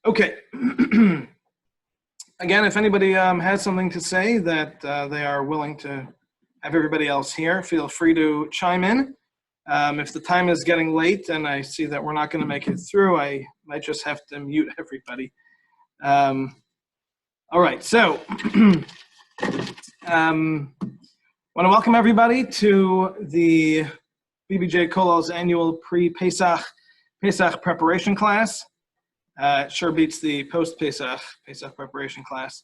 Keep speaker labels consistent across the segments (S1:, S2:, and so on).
S1: Okay. Again, if anybody has something to say that they are willing to have everybody else here, feel free to chime in. If the time is getting late and I see that we're not going to make it through, I might just have to mute everybody. All right, so want to welcome everybody to the BBJ Kolal's annual pre-Pesach preparation class. It sure beats the post-Pesach preparation class.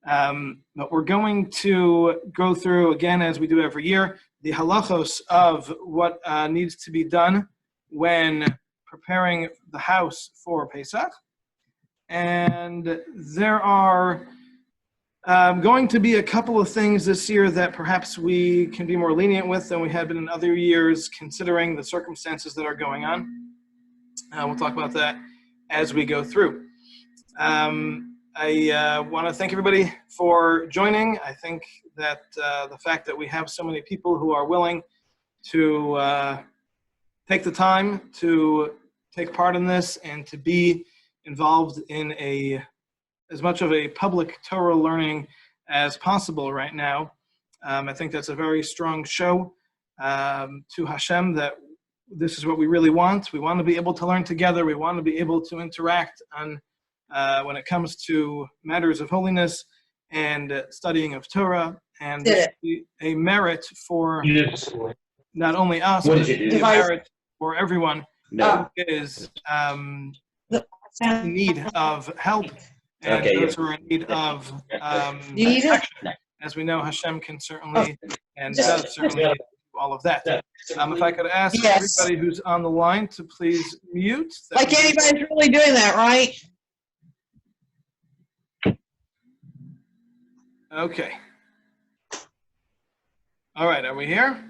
S1: But we're going to go through, again, as we do every year, the halachos of what needs to be done when preparing the house for Pesach. And there are going to be a couple of things this year that perhaps we can be more lenient with than we have been in other years, considering the circumstances that are going on. We'll talk about that as we go through. I want to thank everybody for joining. I think that the fact that we have so many people who are willing to take the time to take part in this and to be involved in as much of a public Torah learning as possible right now. I think that's a very strong show to Hashem that this is what we really want. We want to be able to learn together. We want to be able to interact on when it comes to matters of holiness and studying of Torah. And this should be a merit for not only us, but a merit for everyone who is in need of help and those who are in need of protection. As we know, Hashem can certainly and does certainly do all of that. If I could ask everybody who's on the line to please mute.
S2: Like anybody's really doing that, right?
S1: Okay. All right, are we here?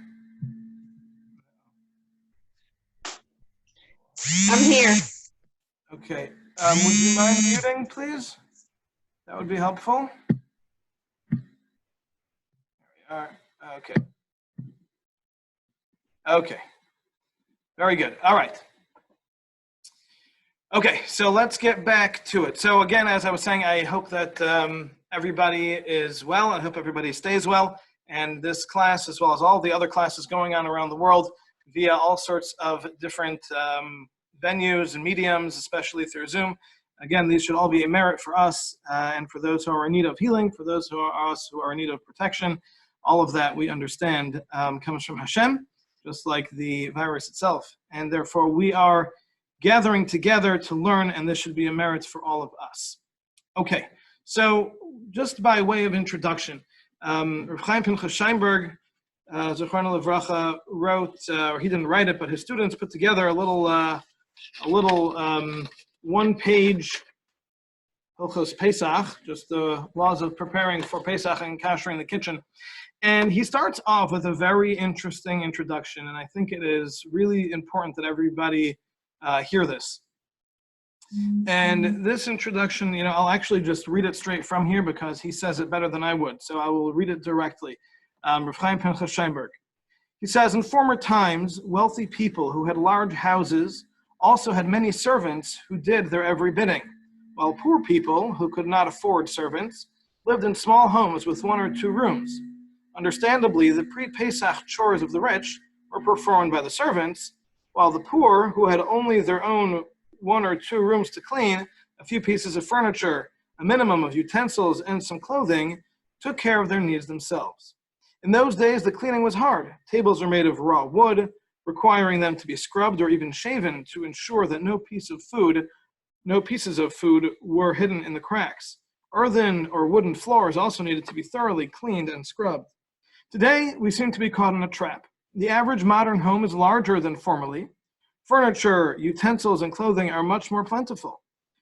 S2: I'm here.
S1: Okay. Would you mind muting, please? That would be helpful. There we are. Okay. Okay. Very good. All right. Okay, so let's get back to it. So again, as I was saying, I hope that everybody is well. I hope everybody stays well. And this class, as well as all the other classes going on around the world via all sorts of different venues and mediums, especially through Zoom. Again, these should all be a merit for us and for those who are in need of healing, for those who are in need of protection. All of that we understand comes from Hashem, just like the virus itself. And therefore we are gathering together to learn, and this should be a merit for all of us. Okay, so just by way of introduction, Rav Chaim Pinchas Scheinberg, Zechrona Livracha, wrote, or he didn't write it, but his students put together a little one-page Hilchos Pesach, just the laws of preparing for Pesach and Koshering the kitchen. And he starts off with a very interesting introduction, and I think it is really important that everybody hear this. And this introduction, I'll actually just read it straight from here because he says it better than I would, so I will read it directly. Rav Chaim Pinchas Scheinberg. He says, in former times, wealthy people who had large houses also had many servants who did their every bidding, while poor people who could not afford servants lived in small homes with 1 or 2 rooms. Understandably, the pre-Pesach chores of the rich were performed by the servants, while the poor, who had only their own 1 or 2 rooms to clean, a few pieces of furniture, a minimum of utensils, and some clothing, took care of their needs themselves. In those days, the cleaning was hard. Tables were made of raw wood, requiring them to be scrubbed or even shaven to ensure that no pieces of food were hidden in the cracks. Earthen or wooden floors also needed to be thoroughly cleaned and scrubbed. Today, we seem to be caught in a trap. The average modern home is larger than formerly. Furniture, utensils, and clothing are much more plentiful.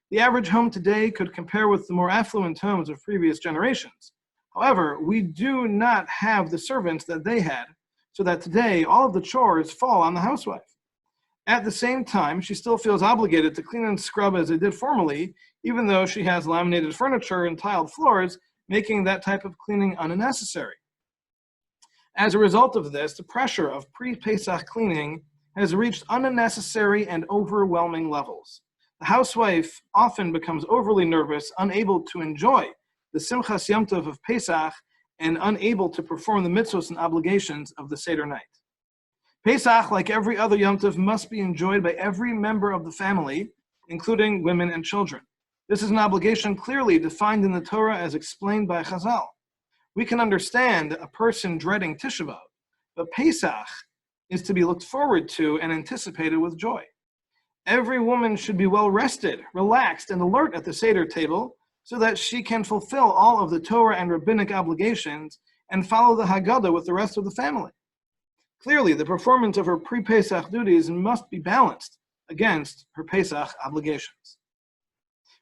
S1: The average home today could compare with the more affluent homes of previous generations. However, we do not have the servants that they had, so that today all of the chores fall on the housewife. At the same time, she still feels obligated to clean and scrub as they did formerly, even though she has laminated furniture and tiled floors, making that type of cleaning unnecessary. As a result of this, the pressure of pre-Pesach cleaning has reached unnecessary and overwhelming levels. The housewife often becomes overly nervous, unable to enjoy the Simchas Yom Tov of Pesach, and unable to perform the mitzvos and obligations of the Seder night. Pesach, like every other Yom Tov, must be enjoyed by every member of the family, including women and children. This is an obligation clearly defined in the Torah as explained by Chazal. We can understand a person dreading Tisha B'Av, but Pesach is to be looked forward to and anticipated with joy. Every woman should be well rested, relaxed, and alert at the Seder table so that she can fulfill all of the Torah and rabbinic obligations and follow the Haggadah with the rest of the family. Clearly, the performance of her pre-Pesach duties must be balanced against her Pesach obligations.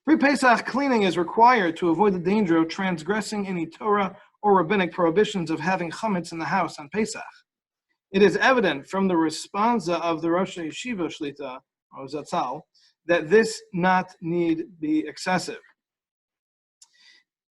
S1: Pre-Pesach cleaning is required to avoid the danger of transgressing any Torah or rabbinic prohibitions of having chametz in the house on Pesach. It is evident from the responsa of the Rosh Yeshiva Shlita, or Zatzal, that this not need be excessive.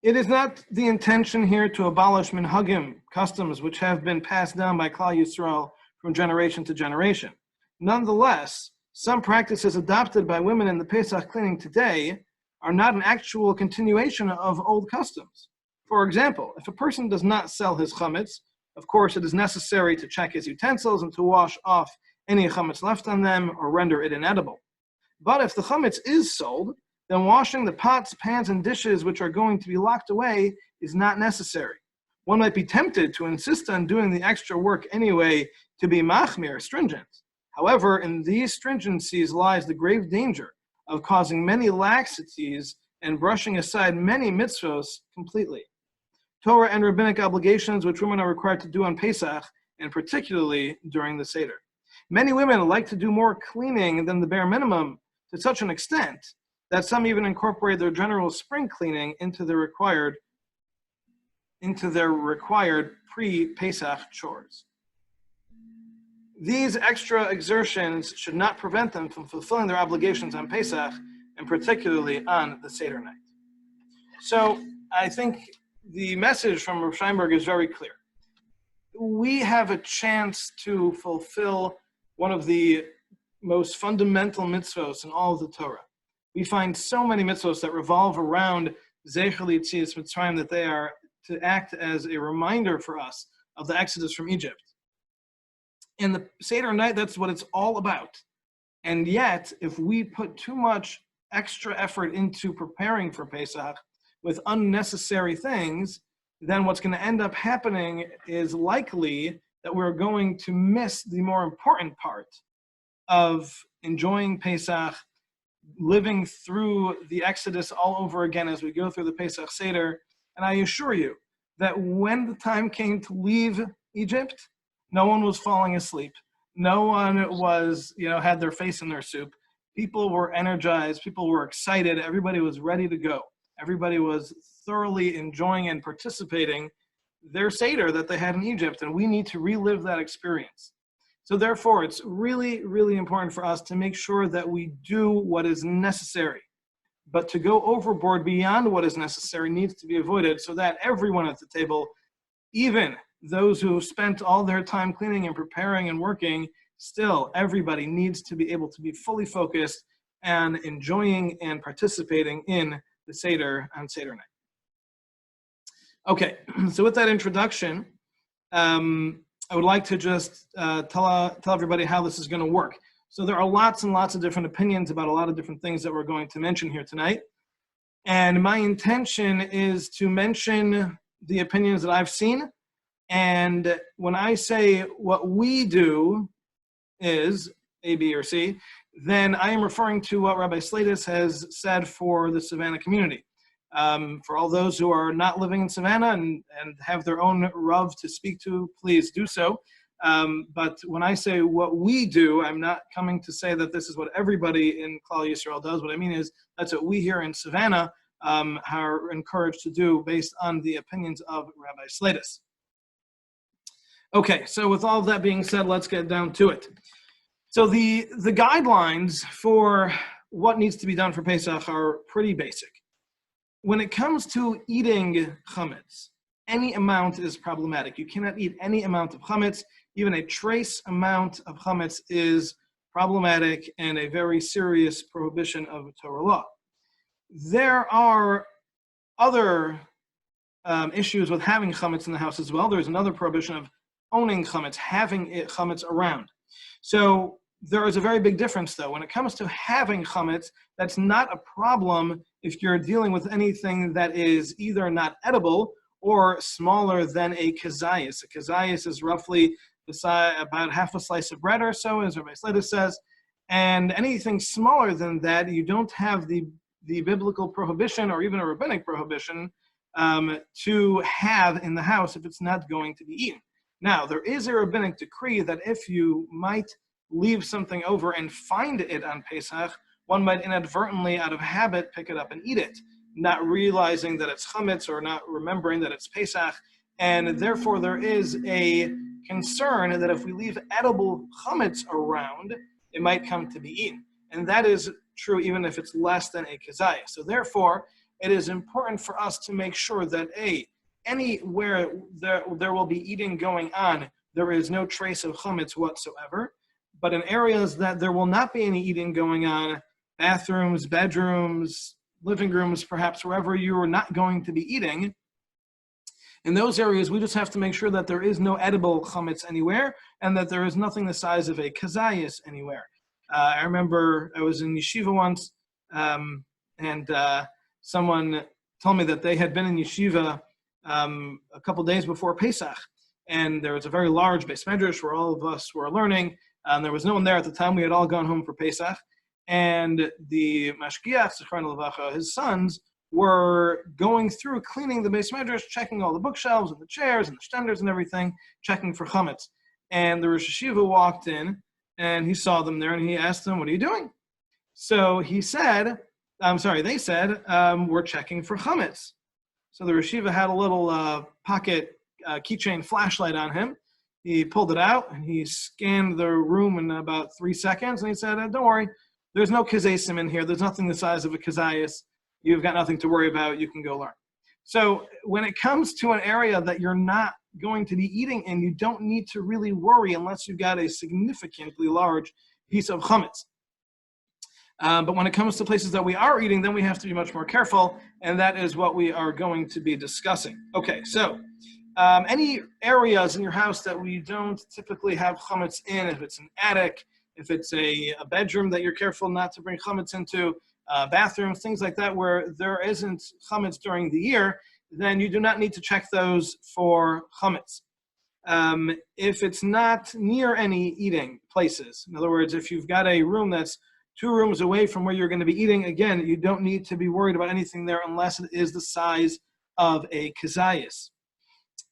S1: It is not the intention here to abolish minhagim, customs which have been passed down by Klal Yisrael from generation to generation. Nonetheless, some practices adopted by women in the Pesach cleaning today are not an actual continuation of old customs. For example, if a person does not sell his chametz, of course it is necessary to check his utensils and to wash off any chametz left on them or render it inedible. But if the chametz is sold, then washing the pots, pans, and dishes which are going to be locked away is not necessary. One might be tempted to insist on doing the extra work anyway to be machmir, stringent. However, in these stringencies lies the grave danger of causing many laxities and brushing aside many mitzvos completely. Torah and rabbinic obligations which women are required to do on Pesach, and particularly during the Seder. Many women like to do more cleaning than the bare minimum to such an extent that some even incorporate their general spring cleaning into their required pre-Pesach chores. These extra exertions should not prevent them from fulfilling their obligations on Pesach, and particularly on the Seder night. So I think the message from Rav Steinberg is very clear. We have a chance to fulfill one of the most fundamental mitzvos in all of the Torah. We find so many mitzvos that revolve around Zecher L'Yetzias Mitzrayim that they are to act as a reminder for us of the Exodus from Egypt. In the Seder night, that's what it's all about. And yet, if we put too much extra effort into preparing for Pesach with unnecessary things, then what's going to end up happening is likely that we're going to miss the more important part of enjoying Pesach, living through the Exodus all over again as we go through the Pesach Seder. And I assure you that when the time came to leave Egypt, no one was falling asleep. No one was, had their face in their soup. People were energized. People were excited. Everybody was ready to go. Everybody was thoroughly enjoying and participating their Seder that they had in Egypt. And we need to relive that experience. So therefore, it's really, really important for us to make sure that we do what is necessary. But to go overboard beyond what is necessary needs to be avoided so that everyone at the table, even those who spent all their time cleaning and preparing and working, still everybody needs to be able to be fully focused and enjoying and participating in the Seder on Seder night. Okay, so with that introduction, I would like to just tell everybody how this is going to work. So there are lots and lots of different opinions about a lot of different things that we're going to mention here tonight. And my intention is to mention the opinions that I've seen. And when I say what we do is A, B, or C, then I am referring to what Rabbi Slatus has said for the Savannah community. For all those who are not living in Savannah and have their own Rav to speak to, please do so. But when I say what we do, I'm not coming to say that this is what everybody in Klal Yisrael does. What I mean is that's what we here in Savannah are encouraged to do based on the opinions of Rabbi Slatus. Okay, so with all of that being said, let's get down to it. So the guidelines for what needs to be done for Pesach are pretty basic. When it comes to eating chametz, any amount is problematic. You cannot eat any amount of chametz. Even a trace amount of chametz is problematic and a very serious prohibition of Torah law. There are other issues with having chametz in the house as well. There's another prohibition of owning chametz, having chametz around. So there is a very big difference, though. When it comes to having chametz, that's not a problem if you're dealing with anything that is either not edible or smaller than a kazayas. A kazayas is roughly the size, about half a slice of bread or so, as Rabbi Slater says. And anything smaller than that, you don't have the biblical prohibition or even a rabbinic prohibition to have in the house if it's not going to be eaten. Now, there is a rabbinic decree that if you might leave something over and find it on Pesach, one might inadvertently, out of habit, pick it up and eat it, not realizing that it's chametz or not remembering that it's Pesach. And therefore, there is a concern that if we leave edible chametz around, it might come to be eaten. And that is true even if it's less than a kazayah. So therefore, it is important for us to make sure that anywhere there will be eating going on, there is no trace of chametz whatsoever. But in areas that there will not be any eating going on, bathrooms, bedrooms, living rooms, perhaps wherever you are not going to be eating, in those areas, we just have to make sure that there is no edible chametz anywhere and that there is nothing the size of a kazayas anywhere. I remember I was in yeshiva once, and someone told me that they had been in yeshiva a couple days before Pesach, and there was a very large beis medrash where all of us were learning. There was no one there at the time. We had all gone home for Pesach, and the mashgiach, Zechrona Levacha, his sons, were going through cleaning the beis medrash, checking all the bookshelves and the chairs and the stenders and everything, checking for chametz. And the Rosh Hashiva walked in, and he saw them there, and he asked them, "What are you doing?" So they said, "We're checking for chametz." So the Rosh Hashiva had a little pocket keychain flashlight on him. He pulled it out, and he scanned the room in about 3 seconds, and he said, "Don't worry, there's no kazesim in here. There's nothing the size of a kazayas. You've got nothing to worry about. You can go learn." So when it comes to an area that you're not going to be eating in, you don't need to really worry unless you've got a significantly large piece of chametz. But when it comes to places that we are eating, then we have to be much more careful, and that is what we are going to be discussing. Okay, so any areas in your house that we don't typically have chametz in, if it's an attic, if it's a bedroom that you're careful not to bring chametz into, bathrooms, things like that, where there isn't chametz during the year, then you do not need to check those for chametz. If it's not near any eating places, in other words, if you've got a room that's 2 rooms away from where you're going to be eating, again, you don't need to be worried about anything there unless it is the size of a kazayas.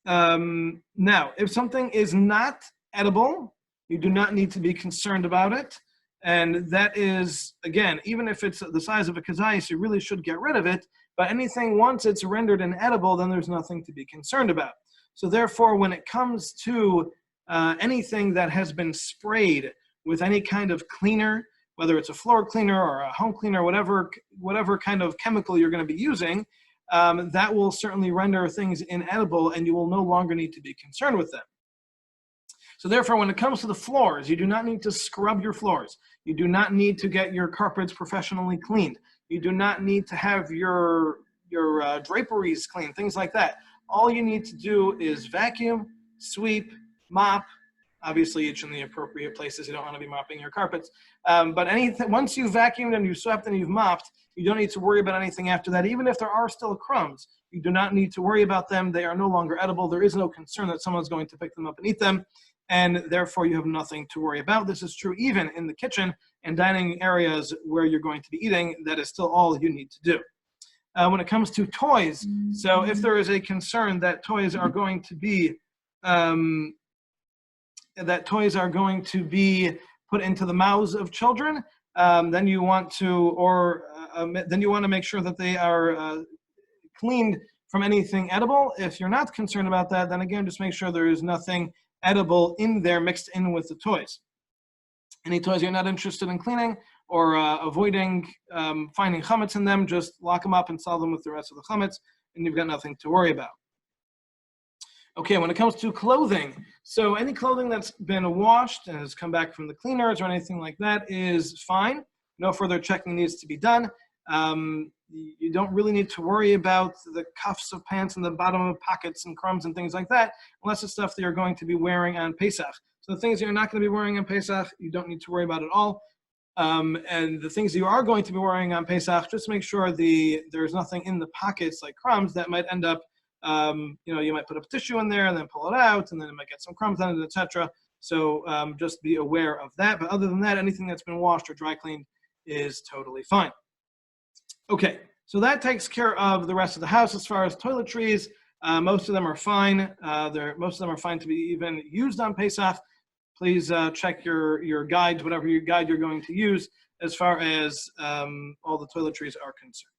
S1: Now, if something is not edible, you do not need to be concerned about it. And that is, again, even if it's the size of a kazayas, you really should get rid of it. But anything, once it's rendered inedible, then there's nothing to be concerned about. So therefore, when it comes to anything that has been sprayed with any kind of cleaner, whether it's a floor cleaner or a home cleaner, whatever kind of chemical you're going to be using, that will certainly render things inedible, and you will no longer need to be concerned with them. So therefore, when it comes to the floors, you do not need to scrub your floors. You do not need to get your carpets professionally cleaned. You do not need to have your draperies cleaned, things like that. All you need to do is vacuum, sweep, mop, obviously each in the appropriate places. You don't want to be mopping your carpets. But once you've vacuumed and you've swept and you've mopped, you don't need to worry about anything after that. Even if there are still crumbs, you do not need to worry about them. They are no longer edible. There is no concern that someone's going to pick them up and eat them, and therefore you have nothing to worry about. This is true even in the kitchen and dining areas where you're going to be eating. That is still all you need to do. When it comes to toys, so if there is a concern that toys are going to be put into the mouths of children, then you want to make sure that they are cleaned from anything edible. If you're not concerned about that, then again, just make sure there is nothing edible in there mixed in with the toys. Any toys you're not interested in cleaning or avoiding finding chametz in them, just lock them up and sell them with the rest of the chametz, and you've got nothing to worry about. Okay, when it comes to clothing, so any clothing that's been washed and has come back from the cleaners or anything like that is fine. No further checking needs to be done. You don't really need to worry about the cuffs of pants and the bottom of pockets and crumbs and things like that, unless it's stuff that you're going to be wearing on Pesach. So the things that you're not going to be wearing on Pesach, you don't need to worry about at all. And the things you are going to be wearing on Pesach, just make sure there's nothing in the pockets like crumbs that might end up, you might put a tissue in there and then pull it out, and then it might get some crumbs on it, etc. So just be aware of that. But other than that, anything that's been washed or dry cleaned is totally fine. Okay, so that takes care of the rest of the house. As far as toiletries, most of them are fine. Most of them are fine to be even used on Pesach. Please check your guides, whatever your guide you're going to use, as far as all the toiletries are concerned.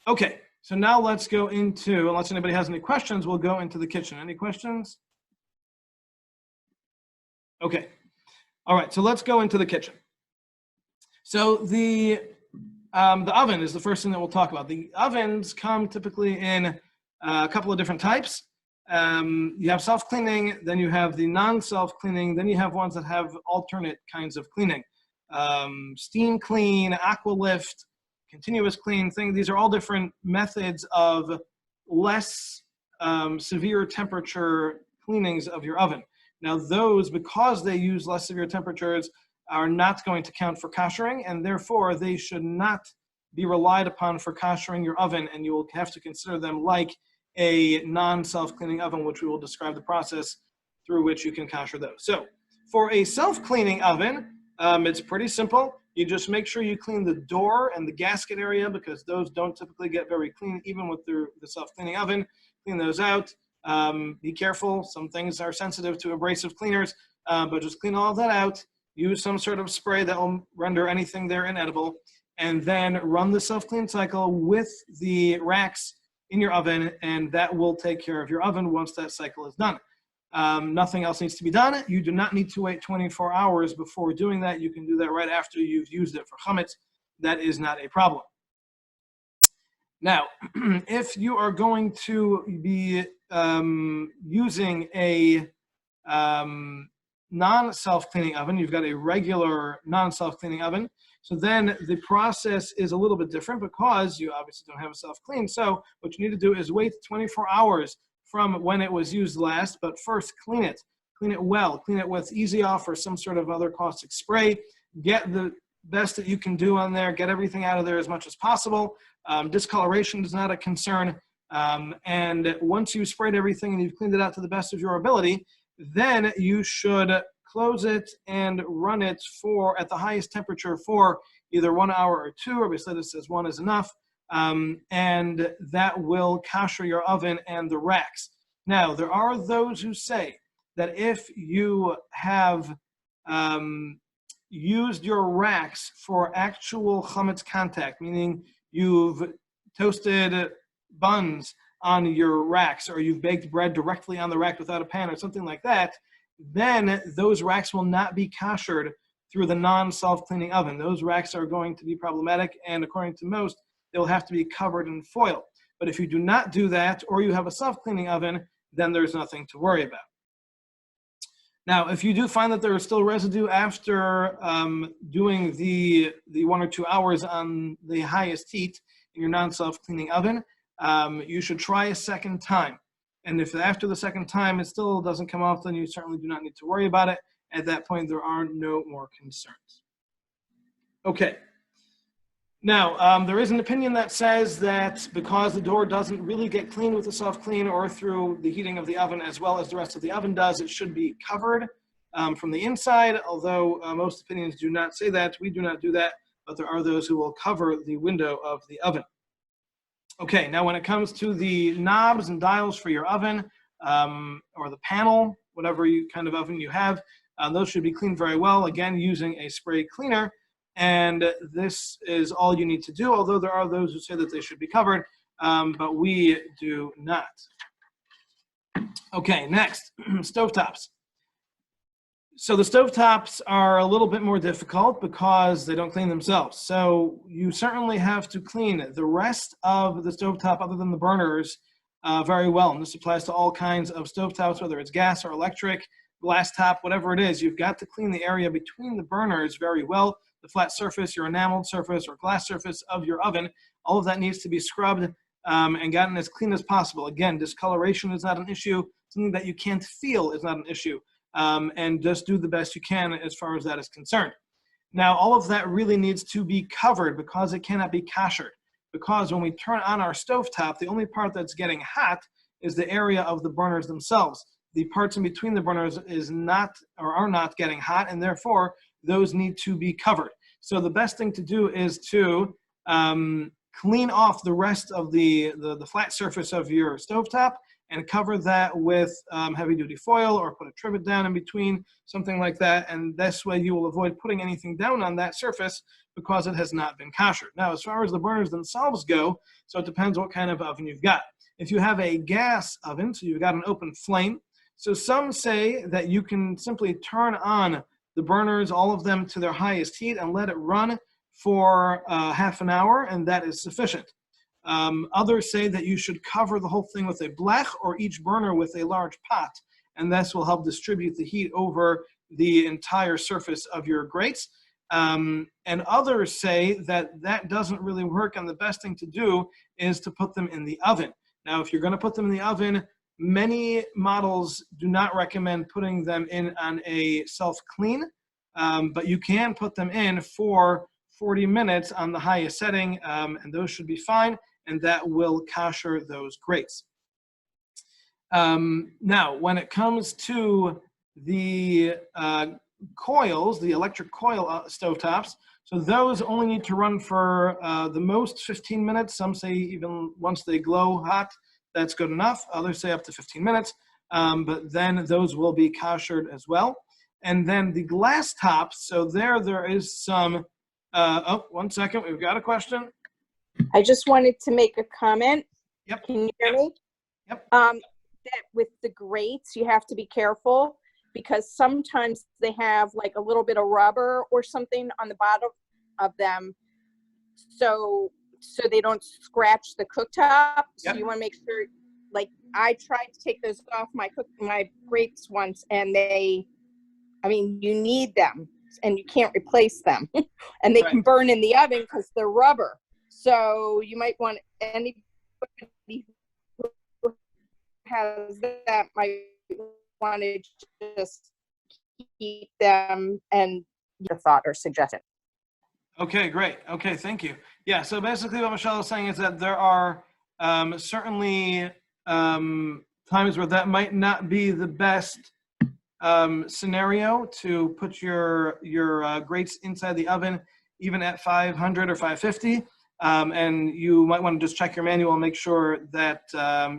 S1: Okay, so now let's go into, unless anybody has any questions, we'll go into the kitchen. Any questions? Okay, all right, so let's go into the kitchen. So the oven is the first thing that we'll talk about. The ovens come typically in a couple of different types. You have self-cleaning, then you have the non-self-cleaning, then you have ones that have alternate kinds of cleaning. Steam clean, aqua lift, continuous clean thing. These are all different methods of less severe temperature cleanings of your oven. Now those, because they use less severe temperatures, are not going to count for koshering, and therefore they should not be relied upon for koshering your oven, and you will have to consider them like a non-self-cleaning oven, which we will describe the process through which you can kosher those. So for a self-cleaning oven, it's pretty simple. You just make sure you clean the door and the gasket area, because those don't typically get very clean, even with the self-cleaning oven. Clean those out. Be careful. Some things are sensitive to abrasive cleaners, but just clean all of that out. Use some sort of spray that will render anything there inedible, and then run the self-clean cycle with the racks in your oven, and that will take care of your oven once that cycle is done. Nothing else needs to be done. You do not need to wait 24 hours before doing that. You can do that right after you've used it for chametz. That is not a problem. Now, if you are going to be using a non-self-cleaning oven, you've got a regular non-self-cleaning oven, so then the process is a little bit different because you obviously don't have a self-clean. So what you need to do is wait 24 hours from when it was used last, but first clean it well, clean it with Easy Off or some sort of other caustic spray. Get the best that you can do on there, get everything out of there as much as possible. Discoloration is not a concern. And once you've sprayed everything and you've cleaned it out to the best of your ability, then you should close it and run it at the highest temperature for either 1 hour or 2, or basically this says 1 is enough, and that will kosher your oven and the racks. Now, there are those who say that if you have used your racks for actual chametz contact, meaning you've toasted buns on your racks, or you've baked bread directly on the rack without a pan or something like that, then those racks will not be koshered through the non-self-cleaning oven. Those racks are going to be problematic, and according to most, they'll have to be covered in foil. But if you do not do that, or you have a self-cleaning oven, then there's nothing to worry about. Now, if you do find that there is still residue after doing the 1 or 2 hours on the highest heat in your non-self-cleaning oven, you should try a second time. And if after the second time it still doesn't come off, then you certainly do not need to worry about it. At that point, there are no more concerns. Okay. Now, there is an opinion that says that because the door doesn't really get cleaned with the self-clean or through the heating of the oven as well as the rest of the oven does, it should be covered from the inside, although most opinions do not say that. We do not do that, but there are those who will cover the window of the oven. Okay, now when it comes to the knobs and dials for your oven, or the panel, whatever kind of oven you have, those should be cleaned very well, again, using a spray cleaner. And this is all you need to do, although there are those who say that they should be covered, but we do not. Okay, next, stovetops. So the stovetops are a little bit more difficult because they don't clean themselves. So you certainly have to clean the rest of the stovetop other than the burners very well. And this applies to all kinds of stovetops, whether it's gas or electric, glass top, whatever it is. You've got to clean the area between the burners very well. The flat surface, your enameled surface, or glass surface of your oven, all of that needs to be scrubbed and gotten as clean as possible. Again, discoloration is not an issue. Something that you can't feel is not an issue. And just do the best you can as far as that is concerned. Now, all of that really needs to be covered because it cannot be kashered. Because when we turn on our stovetop, the only part that's getting hot is the area of the burners themselves. The parts in between the burners is not or are not getting hot, and therefore those need to be covered. So the best thing to do is to clean off the rest of the flat surface of your stovetop and cover that with heavy-duty foil, or put a trivet down in between, something like that. And this way you will avoid putting anything down on that surface because it has not been kashered. Now, as far as the burners themselves go, so it depends what kind of oven you've got. If you have a gas oven, so you've got an open flame, so some say that you can simply turn on the burners, all of them, to their highest heat and let it run for half an hour, and that is sufficient. Others say that you should cover the whole thing with a blech, or each burner with a large pot, and this will help distribute the heat over the entire surface of your grates. And others say that that doesn't really work, and the best thing to do is to put them in the oven. Now, if you're going to put them in the oven, many models do not recommend putting them in on a self-clean, but you can put them in for 40 minutes on the highest setting, and those should be fine, and that will kasher those grates. Now, when it comes to the coils, the electric coil stovetops, so those only need to run for the most 15 minutes. Some say even once they glow hot, that's good enough. Others say up to 15 minutes, but then those will be kashered as well. And then the glass tops, so there is some, oh, 1 second, we've got a question.
S3: I just wanted to make a comment.
S1: Yep.
S3: Can you hear me?
S1: Yep.
S3: That with the grates, you have to be careful because sometimes they have like a little bit of rubber or something on the bottom of them, so they don't scratch the cooktop. So you want to make sure. Like I tried to take those off my grates once, and you need them, and you can't replace them, and they can burn in the oven because they're rubber. So you might want anybody who has that might want to just keep them and your thought or suggestion.
S1: Okay, great. Okay, thank you. Yeah, so basically what Michelle is saying is that there are certainly times where that might not be the best scenario to put your grates inside the oven, even at 500 or 550. And you might want to just check your manual and make sure that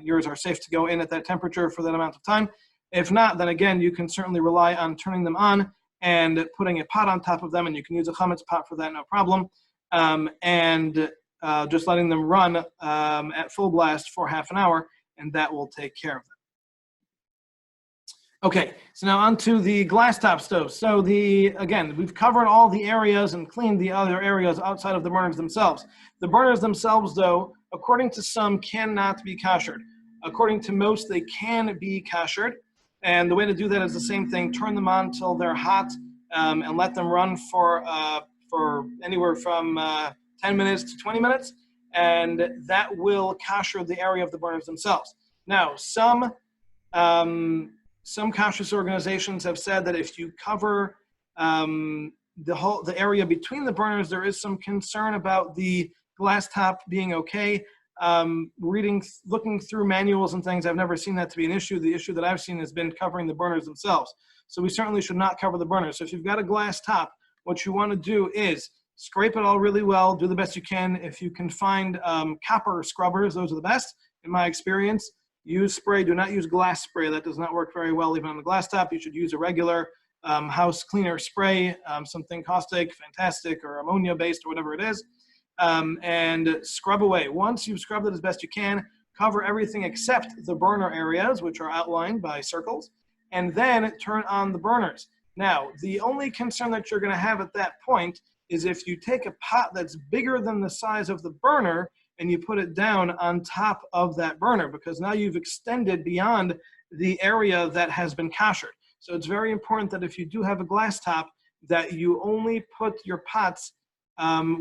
S1: yours are safe to go in at that temperature for that amount of time. If not, then again, you can certainly rely on turning them on and putting a pot on top of them, and you can use a chametz pot for that, no problem. And just letting them run at full blast for half an hour, and that will take care of them. Okay, so now on to the glass top stoves. So again, we've covered all the areas and cleaned the other areas outside of the burners themselves. The burners themselves, though, according to some, cannot be kashered. According to most, they can be kashered. And the way to do that is the same thing. Turn them on till they're hot and let them run for anywhere from 10 minutes to 20 minutes. And that will kasher the area of the burners themselves. Now, some kashrus organizations have said that if you cover the area between the burners, there is some concern about the glass top being okay. Looking through manuals and things, I've never seen that to be an issue. The issue that I've seen has been covering the burners themselves. So we certainly should not cover the burners. So if you've got a glass top, what you want to do is scrape it all really well, do the best you can. If you can find copper scrubbers, those are the best, in my experience. Use spray, do not use glass spray. That does not work very well even on the glass top. You should use a regular house cleaner spray, something caustic, fantastic, or ammonia-based, or whatever it is. And scrub away. Once you've scrubbed it as best you can, cover everything except the burner areas, which are outlined by circles, and then turn on the burners. Now, the only concern that you're going to have at that point is if you take a pot that's bigger than the size of the burner and you put it down on top of that burner, because now you've extended beyond the area that has been koshered. So it's very important that if you do have a glass top, that you only put your pots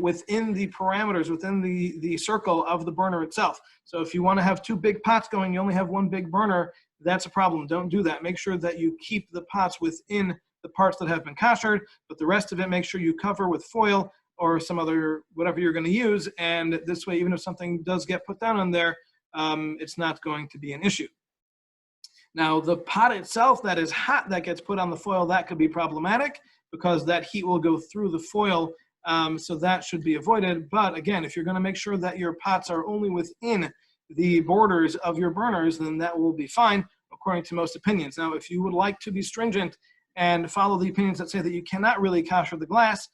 S1: within the parameters, within the circle of the burner itself. So if you want to have two big pots going, you only have one big burner, that's a problem. Don't do that. Make sure that you keep the pots within the parts that have been koshered, but the rest of it, make sure you cover with foil or some other, whatever you're going to use. And this way, even if something does get put down on there, it's not going to be an issue. Now, the pot itself that is hot that gets put on the foil, that could be problematic because that heat will go through the foil. So that should be avoided. But again, if you're going to make sure that your pots are only within the borders of your burners, then that will be fine, according to most opinions. Now, if you would like to be stringent and follow the opinions that say that you cannot really kosher the glass,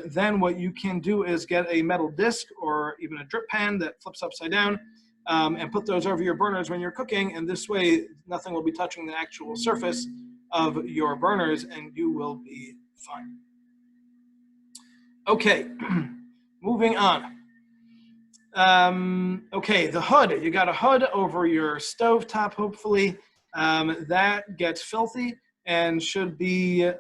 S1: then what you can do is get a metal disc or even a drip pan that flips upside down, and put those over your burners when you're cooking, and this way nothing will be touching the actual surface of your burners and you will be fine. Okay, moving on. Okay, the hood. You got a hood over your stove top, hopefully. That gets filthy and should be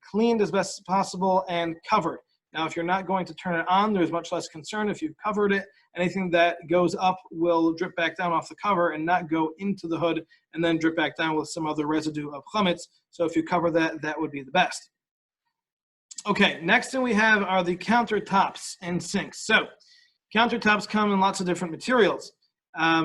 S1: cleaned as best as possible and covered. Now, if you're not going to turn it on, there's much less concern. If you've covered it, anything that goes up will drip back down off the cover and not go into the hood and then drip back down with some other residue of chametz. So if you cover that, that would be the best. Okay, next thing we have are the countertops and sinks. So countertops come in lots of different materials.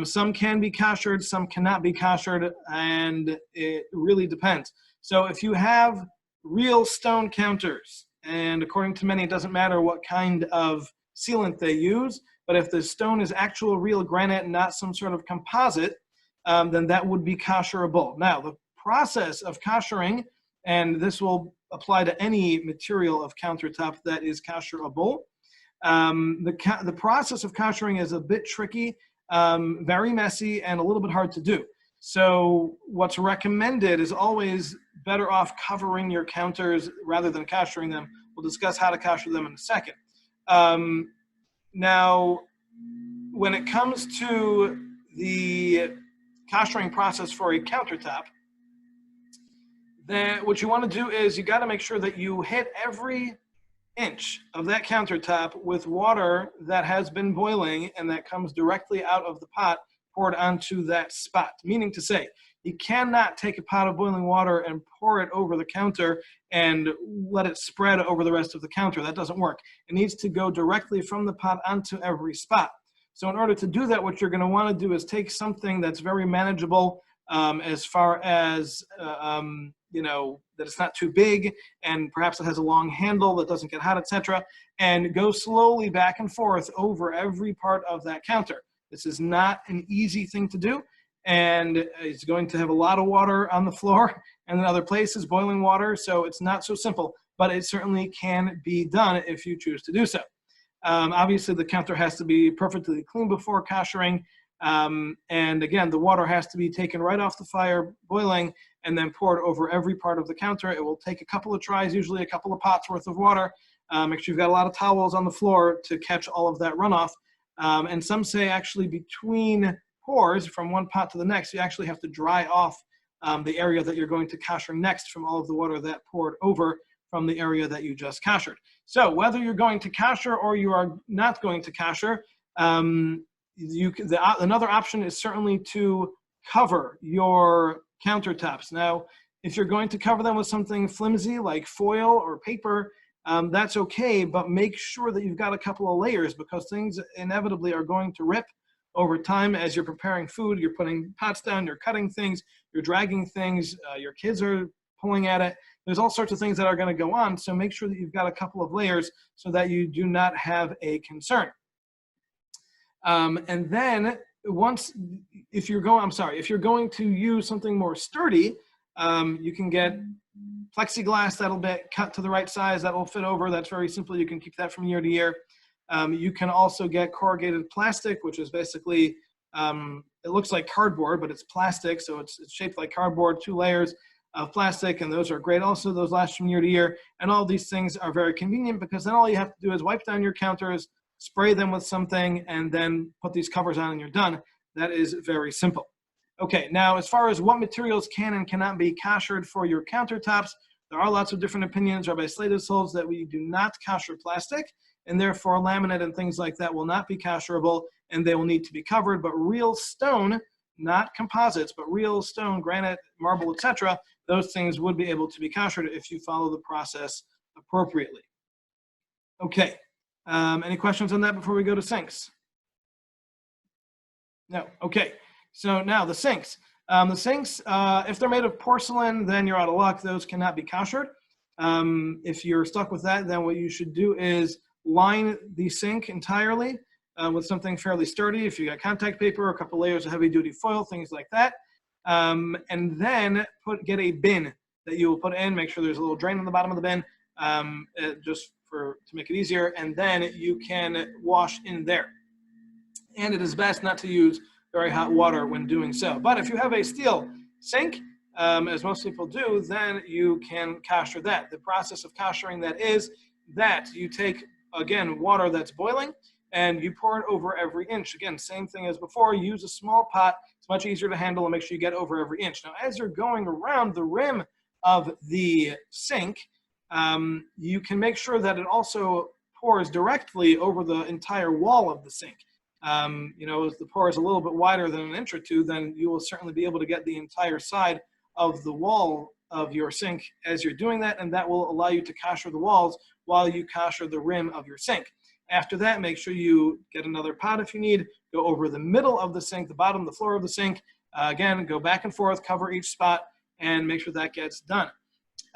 S1: Some can be koshered, some cannot be koshered, and it really depends. So if you have real stone counters, and according to many, it doesn't matter what kind of sealant they use, but if the stone is actual real granite, not some sort of composite, then that would be kosherable. Now, the process of koshering, and this will apply to any material of countertop that is kosherable, the process of koshering is a bit tricky, very messy, and a little bit hard to do. So what's recommended is always better off covering your counters rather than koshering them. We'll discuss how to kosher them in a second. Now, when it comes to the koshering process for a countertop, then what you want to do is you got to make sure that you hit every inch of that countertop with water that has been boiling and that comes directly out of the pot poured onto that spot. Meaning to say, you cannot take a pot of boiling water and pour it over the counter and let it spread over the rest of the counter. That doesn't work. It needs to go directly from the pot onto every spot. So in order to do that, what you're going to want to do is take something that's very manageable, as far as, that it's not too big and perhaps it has a long handle that doesn't get hot, etc., and go slowly back and forth over every part of that counter. This is not an easy thing to do, and it's going to have a lot of water on the floor and in other places, boiling water, so it's not so simple, but it certainly can be done if you choose to do so. Obviously, the counter has to be perfectly clean before koshering, and again, the water has to be taken right off the fire, boiling, and then poured over every part of the counter. It will take a couple of tries, usually a couple of pots worth of water. Make sure you've got a lot of towels on the floor to catch all of that runoff. And some say actually between pours from one pot to the next, you actually have to dry off the area that you're going to kosher next from all of the water that poured over from the area that you just koshered. So whether you're going to kosher or you are not going to kosher, another option is certainly to cover your countertops. Now, if you're going to cover them with something flimsy like foil or paper, that's okay, but make sure that you've got a couple of layers because things inevitably are going to rip over time as you're preparing food. You're putting pots down, you're cutting things, you're dragging things, your kids are pulling at it. There's all sorts of things that are going to go on, so make sure that you've got a couple of layers so that you do not have a concern. And then if you're going to use something more sturdy, you can get plexiglass that'll be cut to the right size, that will fit over. That's very simple. You can keep that from year to year. You can also get corrugated plastic, which is basically, it looks like cardboard, but it's plastic. So it's shaped like cardboard, 2 layers of plastic, and those are great. Also, those last from year to year. And all these things are very convenient because then all you have to do is wipe down your counters, spray them with something, and then put these covers on and you're done. That is very simple. Okay, now as far as what materials can and cannot be kashered for your countertops, there are lots of different opinions. Rabbi Slatus holds that we do not kasher plastic, and therefore laminate and things like that will not be kasherable, and they will need to be covered. But real stone, not composites, but real stone, granite, marble, etc., those things would be able to be kashered if you follow the process appropriately. Okay, any questions on that before we go to sinks? No, okay. So now the sinks. If they're made of porcelain, then you're out of luck. Those cannot be kashered. If you're stuck with that, then what you should do is line the sink entirely with something fairly sturdy. If you got contact paper, a couple layers of heavy-duty foil, things like that. And then get a bin that you will put in. Make sure there's a little drain on the bottom of the bin, just to make it easier. And then you can wash in there. And it is best not to use very hot water when doing so. But if you have a steel sink, as most people do, then you can kasher that. The process of kashering that is that you take, again, water that's boiling, and you pour it over every inch. Again, same thing as before, use a small pot. It's much easier to handle, and make sure you get over every inch. Now, as you're going around the rim of the sink, you can make sure that it also pours directly over the entire wall of the sink. If the pour is a little bit wider than an inch or two, then you will certainly be able to get the entire side of the wall of your sink as you're doing that, and that will allow you to kasher the walls while you kasher the rim of your sink. After that, make sure you get another pot if you need, go over the middle of the sink, the bottom, the floor of the sink. Again, go back and forth, cover each spot, and make sure that gets done.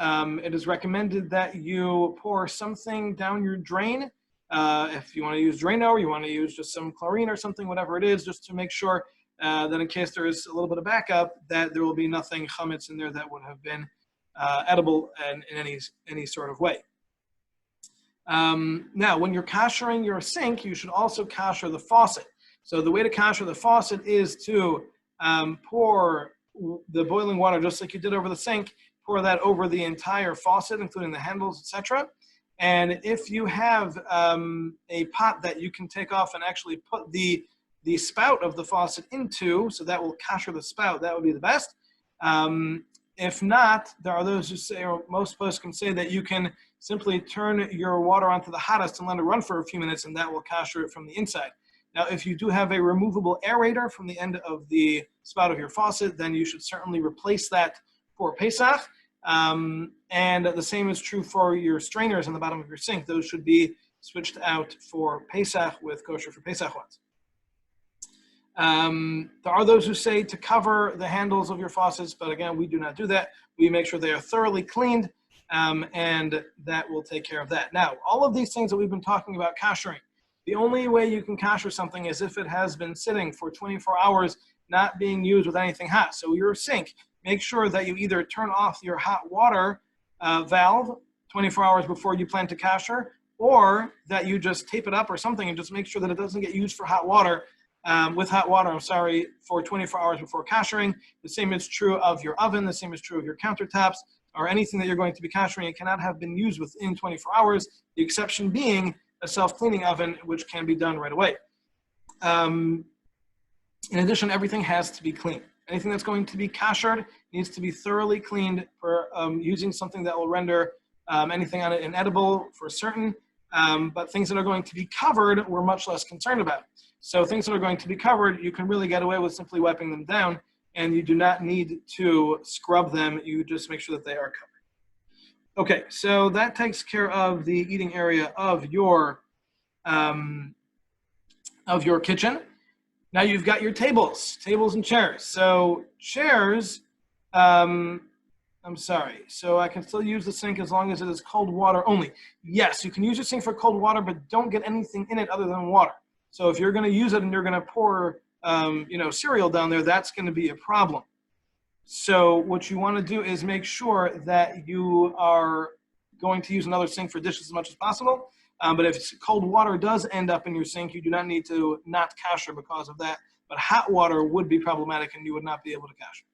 S1: It is recommended that you pour something down your drain. If you want to use Drano, or you want to use just some chlorine or something, whatever it is, just to make sure that in case there is a little bit of backup, that there will be nothing chametz in there that would have been edible in any sort of way. Now, when you're kashering your sink, you should also kasher the faucet. So the way to kasher the faucet is to pour the boiling water, just like you did over the sink, pour that over the entire faucet, including the handles, etc. And if you have a pot that you can take off and actually put the spout of the faucet into, so that will kasher the spout, that would be the best. If not, there are those who say, or most posts can say, that you can simply turn your water onto the hottest and let it run for a few minutes, and that will kasher it from the inside. Now, if you do have a removable aerator from the end of the spout of your faucet, then you should certainly replace that for Pesach. And the same is true for your strainers on the bottom of your sink. Those should be switched out for Pesach with kosher for Pesach ones. There are those who say to cover the handles of your faucets, but again, we do not do that. We make sure they are thoroughly cleaned, and that will take care of that. Now, all of these things that we've been talking about kashering, the only way you can kasher something is if it has been sitting for 24 hours, not being used with anything hot. So your sink, make sure that you either turn off your hot water valve 24 hours before you plan to kasher, or that you just tape it up or something and just make sure that it doesn't get used for hot water, for 24 hours before kashering. The same is true of your oven. The same is true of your countertops, or anything that you're going to be kashering. It cannot have been used within 24 hours, the exception being a self-cleaning oven, which can be done right away. In addition, everything has to be clean. Anything that's going to be kashered needs to be thoroughly cleaned for using something that will render anything on it inedible for certain. But things that are going to be covered, we're much less concerned about. So things that are going to be covered, you can really get away with simply wiping them down, and you do not need to scrub them. You just make sure that they are covered. Okay, so that takes care of the eating area of your kitchen. Now you've got your tables and chairs. So chairs, so I can still use the sink as long as it is cold water only. Yes, you can use your sink for cold water, but don't get anything in it other than water. So if you're going to use it and you're going to pour, cereal down there, that's going to be a problem. So what you want to do is make sure that you are going to use another sink for dishes as much as possible. But if cold water does end up in your sink, you do not need to not kasher because of that. But hot water would be problematic, and you would not be able to kasher.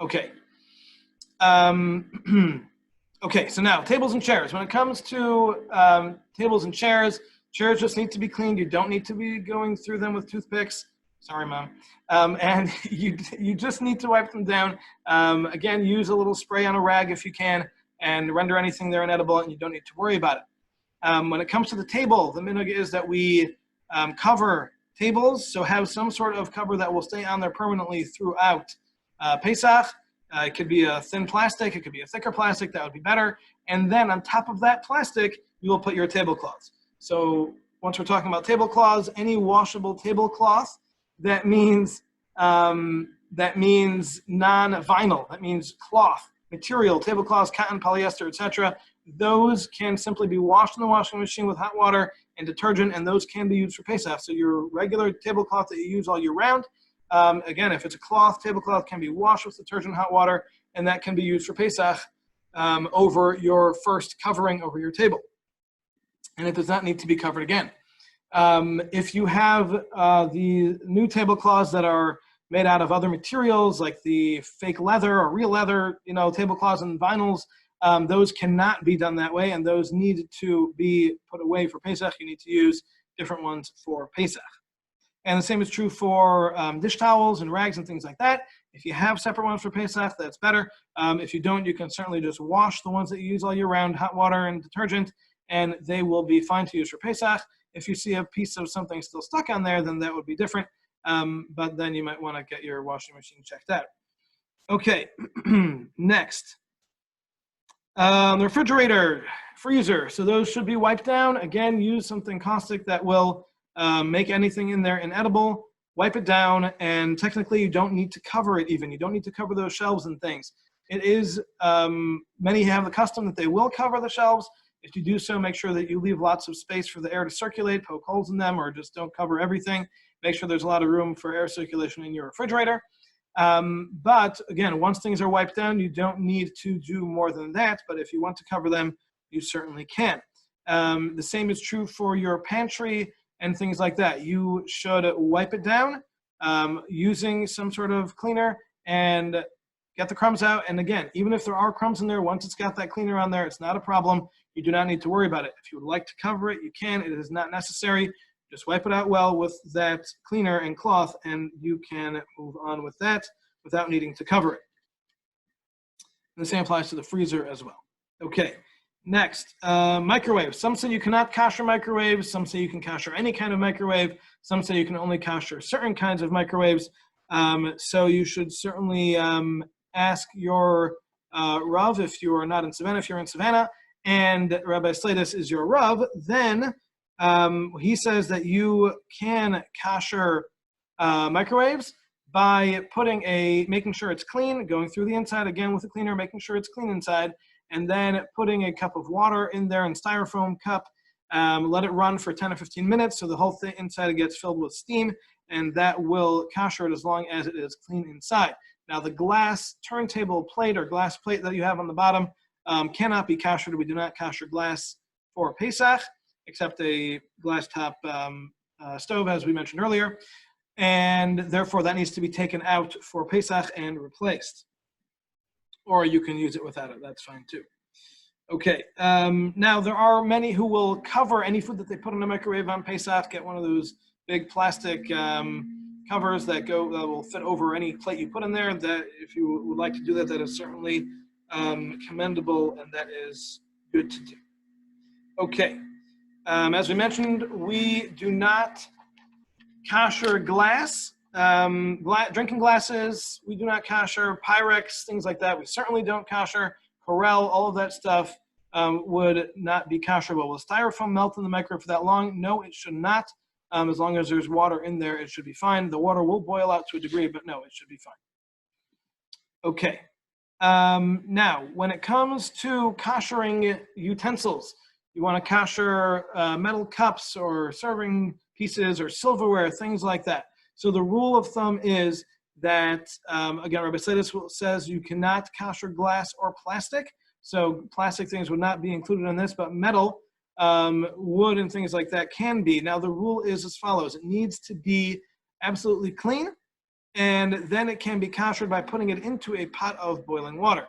S1: Okay. Okay, so now tables and chairs. When it comes to tables and chairs, Chairs just need to be cleaned. You don't need to be going through them with toothpicks. Sorry, Mom. And you just need to wipe them down. Again, use a little spray on a rag if you can, and render anything there inedible, and you don't need to worry about it. When it comes to the table, the minhag is that we cover tables, so have some sort of cover that will stay on there permanently throughout Pesach. It could be a thin plastic, it could be a thicker plastic, that would be better. And then on top of that plastic, you will put your tablecloths. So once we're talking about tablecloths, any washable tablecloth, that means non-vinyl, that means cloth, material, tablecloths, cotton, polyester, etc. Those can simply be washed in the washing machine with hot water and detergent, and those can be used for Pesach. So your regular tablecloth that you use all year round, again, if it's a cloth, tablecloth can be washed with detergent, hot water, and that can be used for Pesach over your first covering over your table. And it does not need to be covered again. If you have the new tablecloths that are made out of other materials, like the fake leather or real leather, tablecloths and vinyls, those cannot be done that way, and those need to be put away for Pesach. You need to use different ones for Pesach. And the same is true for dish towels and rags and things like that. If you have separate ones for Pesach, that's better. If you don't, you can certainly just wash the ones that you use all year round, hot water and detergent, and they will be fine to use for Pesach. If you see a piece of something still stuck on there, then that would be different. But then you might want to get your washing machine checked out. Okay, next. The refrigerator, freezer. So those should be wiped down. Again, use something caustic that will make anything in there inedible. Wipe it down, and technically you don't need to cover it even. You don't need to cover those shelves and things. It is, many have the custom that they will cover the shelves. If you do so, make sure that you leave lots of space for the air to circulate, poke holes in them, or just don't cover everything. Make sure there's a lot of room for air circulation in your refrigerator. But again, once things are wiped down, you don't need to do more than that. But if you want to cover them, you certainly can. The same is true for your pantry and things like that. You should wipe it down using some sort of cleaner and get the crumbs out. And again, even if there are crumbs in there, once it's got that cleaner on there, it's not a problem. You do not need to worry about it. If you would like to cover it, you can. It is not necessary. Just wipe it out well with that cleaner and cloth, and you can move on with that without needing to cover it. And the same applies to the freezer as well. Okay, next, microwaves. Some say you cannot kosher microwaves. Some say you can kosher any kind of microwave. Some say you can only kosher certain kinds of microwaves. So you should certainly ask your Rav if you are not in Savannah. If you're in Savannah and Rabbi Slatus is your Rav, then he says that you can kosher microwaves by making sure it's clean, going through the inside again with a cleaner, making sure it's clean inside, and then putting a cup of water in there in styrofoam cup. Let it run for 10 or 15 minutes so the whole thing inside gets filled with steam, and that will kosher it as long as it is clean inside. Now the glass turntable plate or glass plate that you have on the bottom cannot be koshered. We do not kosher glass for Pesach, except a glass top stove, as we mentioned earlier. And therefore that needs to be taken out for Pesach and replaced. Or you can use it without it, that's fine too. Okay, now there are many who will cover any food that they put in a microwave on Pesach, get one of those big plastic covers that will fit over any plate you put in there. That if you would like to do that, that is certainly commendable, and that is good to do. Okay, as we mentioned, we do not kosher glass. Drinking glasses, we do not kosher. Pyrex, things like that, we certainly don't kosher. Corel, all of that stuff would not be kosherable. Will styrofoam melt in the microwave for that long? No, it should not. As long as there's water in there, it should be fine. The water will boil out to a degree, but no, it should be fine. Okay. Now, when it comes to koshering utensils, you want to kosher metal cups or serving pieces or silverware, things like that. So the rule of thumb is that, again, Rabbi Slatus says you cannot kosher glass or plastic. So plastic things would not be included in this, but metal, wood and things like that can be. Now the rule is as follows. It needs to be absolutely clean, and then it can be koshered by putting it into a pot of boiling water.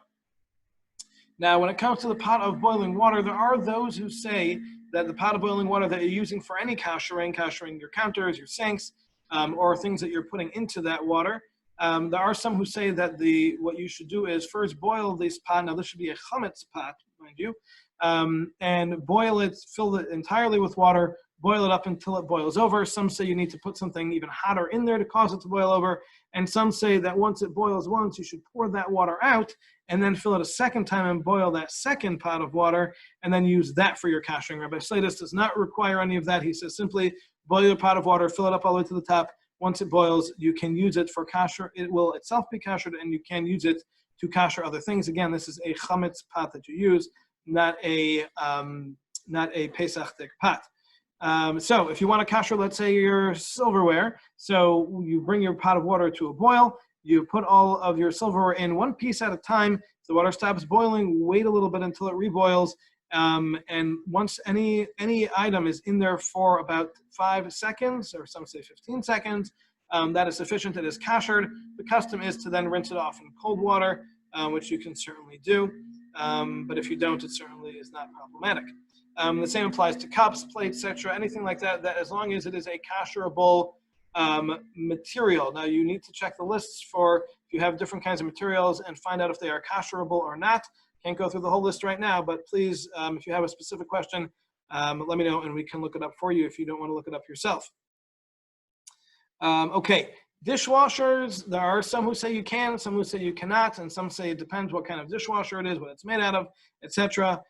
S1: Now when it comes to the pot of boiling water, there are those who say that the pot of boiling water that you're using for any koshering your counters, your sinks, or things that you're putting into that water. There are some who say that what you should do is first boil this pot. Now this should be a chametz pot, mind you, and boil it, fill it entirely with water, boil it up until it boils over. Some say you need to put something even hotter in there to cause it to boil over. And some say that once it boils once, you should pour that water out and then fill it a second time and boil that second pot of water and then use that for your koshering. Rabbi Slatus does not require any of that. He says simply boil your pot of water, fill it up all the way to the top. Once it boils, you can use it for kasher. It will itself be kashered, and you can use it to kasher other things. Again, this is a chametz pot that you use, not a Pesach pot. So if you want to kasher, let's say your silverware, so you bring your pot of water to a boil, you put all of your silverware in one piece at a time. If the water stops boiling, wait a little bit until it reboils. And once any item is in there for about 5 seconds, or some say 15 seconds, that is sufficient. It is kashered. The custom is to then rinse it off in cold water, which you can certainly do. But if you don't, it certainly is not problematic. The same applies to cups, plates, etc., anything like that, that as long as it is a kasherable material. Now you need to check the lists for if you have different kinds of materials and find out if they are kasherable or not. Can't go through the whole list right now, but please, if you have a specific question, let me know and we can look it up for you if you don't want to look it up yourself. Okay, dishwashers, there are some who say you can, some who say you cannot, and some say it depends what kind of dishwasher it is, what it's made out of, etc.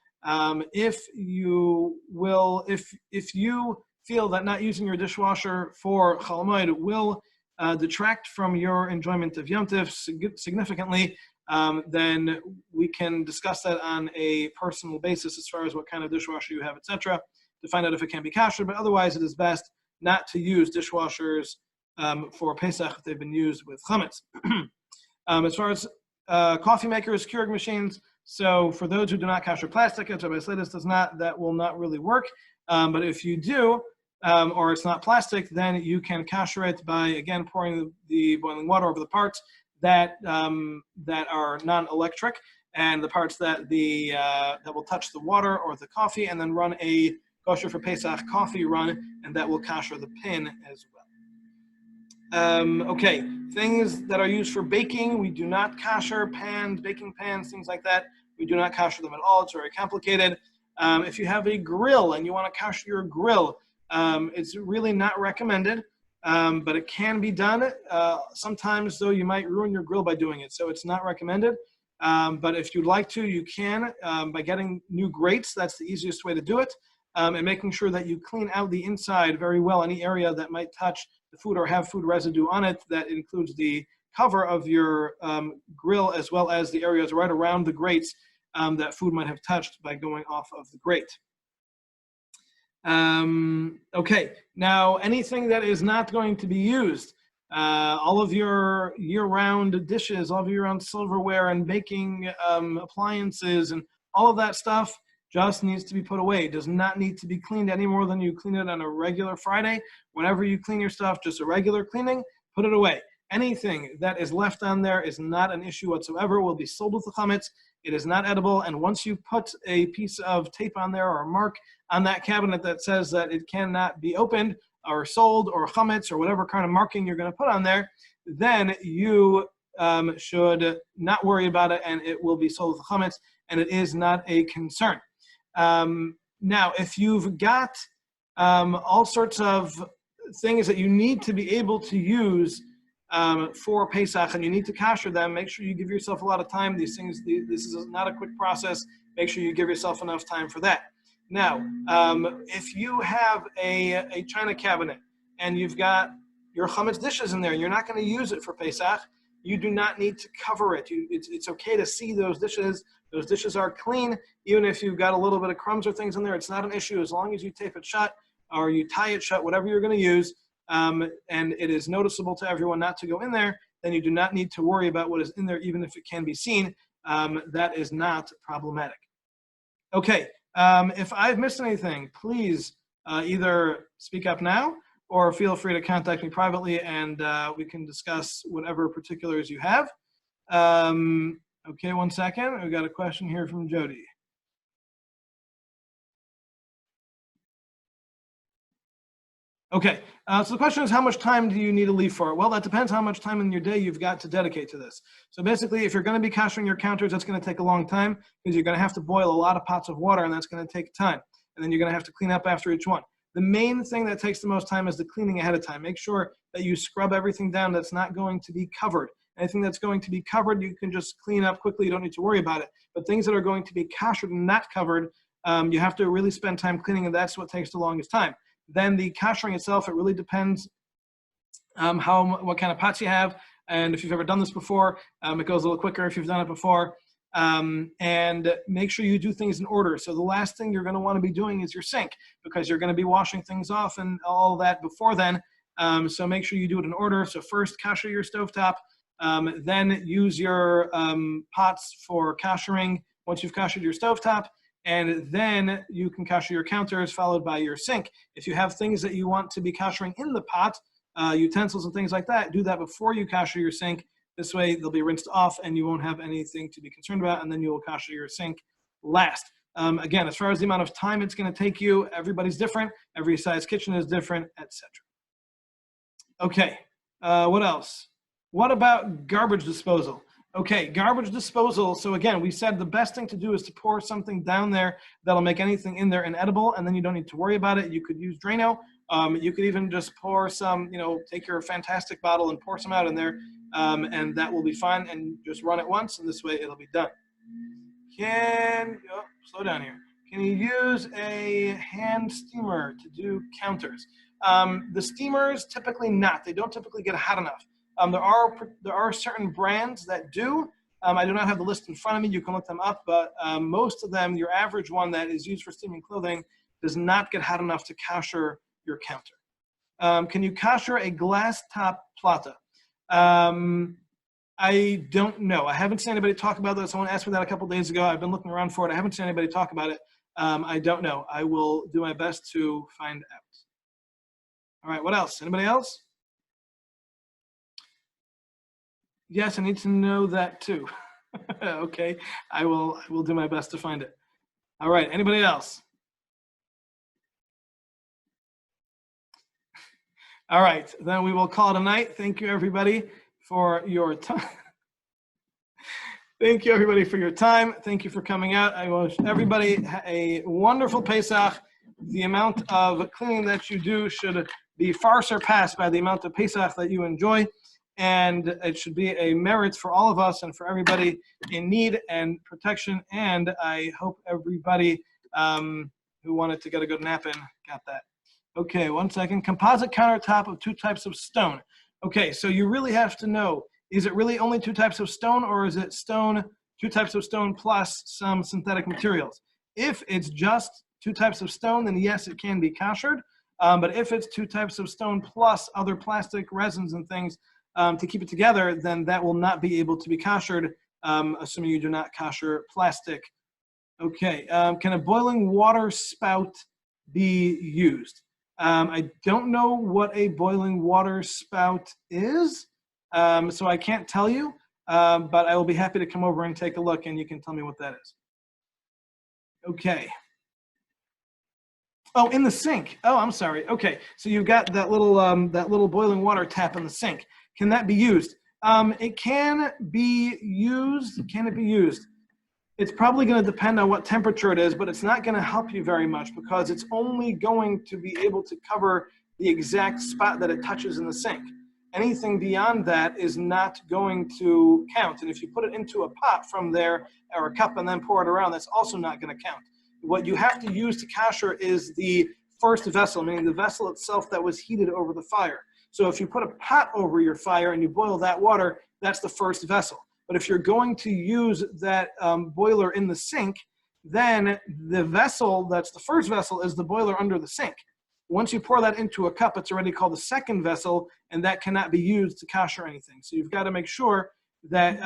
S1: If you feel that not using your dishwasher for Chol Hamoed will detract from your enjoyment of Yom Tov significantly, then we can discuss that on a personal basis as far as what kind of dishwasher you have, etc., to find out if it can be kasher. But otherwise, it is best not to use dishwashers for Pesach if they've been used with chametz. As far as coffee makers, Keurig machines, so for those who do not kasher plastic, as Rabbi Slatus does not, that will not really work. But if you do, or it's not plastic, then you can kasher it by, again, pouring the boiling water over the parts that are non-electric, and the parts that will touch the water or the coffee, and then run a kosher for Pesach coffee run, and that will kasher the pin as well. Okay, things that are used for baking, we do not kasher pans, baking pans, things like that. We do not kasher them at all. It's very complicated. If you have a grill and you want to kasher your grill, it's really not recommended. But it can be done. Sometimes, though, you might ruin your grill by doing it, so it's not recommended. But if you'd like to, you can by getting new grates. That's the easiest way to do it, and making sure that you clean out the inside very well, any area that might touch the food or have food residue on it. That includes the cover of your grill as well as the areas right around the grates that food might have touched by going off of the grate. Okay, now anything that is not going to be used, all of your year-round dishes, all of your year-round silverware and baking appliances and all of that stuff just needs to be put away. It does not need to be cleaned any more than you clean it on a regular Friday. Whenever you clean your stuff, just a regular cleaning, put it away. Anything that is left on there is not an issue whatsoever, will be sold with the chametz. It is not edible, and once you put a piece of tape on there or a mark on that cabinet that says that it cannot be opened or sold or chametz or whatever kind of marking you're going to put on there, then you should not worry about it, and it will be sold with chametz, and it is not a concern. Now, if you've got all sorts of things that you need to be able to use for Pesach and you need to kasher them, make sure you give yourself a lot of time. These things, this is not a quick process. Make sure you give yourself enough time for that. Now, if you have a china cabinet and you've got your chametz dishes in there and you're not going to use it for Pesach, you do not need to cover it. It's okay to see those dishes. Those dishes are clean. Even if you've got a little bit of crumbs or things in there, it's not an issue as long as you tape it shut or you tie it shut, whatever you're going to use, and it is noticeable to everyone not to go in there, then you do not need to worry about what is in there, even if it can be seen. That is not problematic. Okay, if I've missed anything, please either speak up now or feel free to contact me privately and we can discuss whatever particulars you have. Okay, one second. We've got a question here from Jody. Okay, so the question is, how much time do you need to leave for it? Well, that depends how much time in your day you've got to dedicate to this. So basically, if you're going to be koshering your counters, that's going to take a long time because you're going to have to boil a lot of pots of water, and that's going to take time. And then you're going to have to clean up after each one. The main thing that takes the most time is the cleaning ahead of time. Make sure that you scrub everything down that's not going to be covered. Anything that's going to be covered, you can just clean up quickly. You don't need to worry about it. But things that are going to be koshered and not covered, you have to really spend time cleaning, and that's what takes the longest time. Then the koshering itself, it really depends what kind of pots you have, and if you've ever done this before, it goes a little quicker if you've done it before. And make sure you do things in order. So the last thing you're going to want to be doing is your sink, because you're going to be washing things off and all that before then. So make sure you do it in order. So first, kosher your stovetop, then use your pots for koshering once you've koshered your stovetop. And then you can kosher your counters, followed by your sink. If you have things that you want to be koshering in the pot, utensils and things like that, do that before you kosher your sink. This way they'll be rinsed off and you won't have anything to be concerned about, and then you will kosher your sink last. Again, as far as the amount of time it's going to take you, everybody's different. Every size kitchen is different, etc. Okay, what else? What about garbage disposal? Okay, garbage disposal. So again, we said the best thing to do is to pour something down there that'll make anything in there inedible, and then you don't need to worry about it. You could use Drano. You could even just pour some, take your Fantastic bottle and pour some out in there, and that will be fine, and just run it once, and this way it'll be done. Slow down here. Can you use a hand steamer to do counters? The steamers, typically not. They don't typically get hot enough. There are certain brands that do. I do not have the list in front of me. You can look them up, but most of them, your average one that is used for steaming clothing, does not get hot enough to kosher your counter. Can you kosher a glass top plata? I don't know. I haven't seen anybody talk about this. Someone asked me that a couple days ago. I've been looking around for it. I haven't seen anybody talk about it. I don't know. I will do my best to find out. All right, what else? Anybody else? Yes, I need to know that too. Okay, I will do my best to find it. All right, anybody else? All right, then we will call it a night. Thank you, everybody, for your time. Thank you, everybody, for your time. Thank you for coming out. I wish everybody a wonderful Pesach. The amount of cleaning that you do should be far surpassed by the amount of Pesach that you enjoy. And it should be a merit for all of us and for everybody in need and protection. And I hope everybody who wanted to get a good nap in got that. Okay, 1 second. Composite countertop of 2 types of stone. Okay, so you really have to know, is it really only 2 types of stone, or is it stone, 2 types of stone plus some synthetic materials? If it's just 2 types of stone, then yes, it can be koshered. But if it's 2 types of stone plus other plastic resins and things, to keep it together, then that will not be able to be koshered, assuming you do not kosher plastic. Okay, can a boiling water spout be used? I don't know what a boiling water spout is, so I can't tell you, but I will be happy to come over and take a look, and you can tell me what that is. Okay. Oh, in the sink. Oh, I'm sorry. Okay, so you've got that little boiling water tap in the sink. Can that be used? It can be used. Can it be used? It's probably going to depend on what temperature it is, but it's not going to help you very much because it's only going to be able to cover the exact spot that it touches in the sink. Anything beyond that is not going to count. And if you put it into a pot from there or a cup and then pour it around, that's also not going to count. What you have to use to kosher is the first vessel, meaning the vessel itself that was heated over the fire. So if you put a pot over your fire and you boil that water, that's the first vessel. But if you're going to use that boiler in the sink, then the vessel that's the first vessel is the boiler under the sink. Once you pour that into a cup, it's already called the second vessel, and that cannot be used to kosher anything. So you've got to make sure that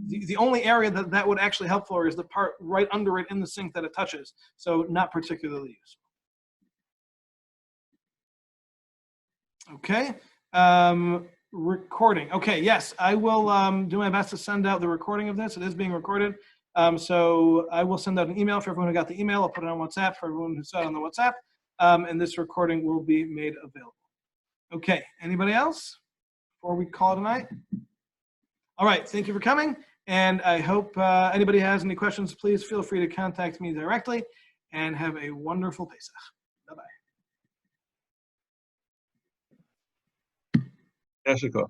S1: the only area that would actually help for is the part right under it in the sink that it touches. So not particularly useful. Okay, recording. Okay, yes, I will do my best to send out the recording of this. It is being recorded. So I will send out an email for everyone who got the email. I'll put it on WhatsApp for everyone who saw it on the WhatsApp. And this recording will be made available. Okay, anybody else before we call it a night? All right, thank you for coming. And I hope anybody has any questions, please feel free to contact me directly, and have a wonderful Pesach. Bye-bye.
S4: Jessica.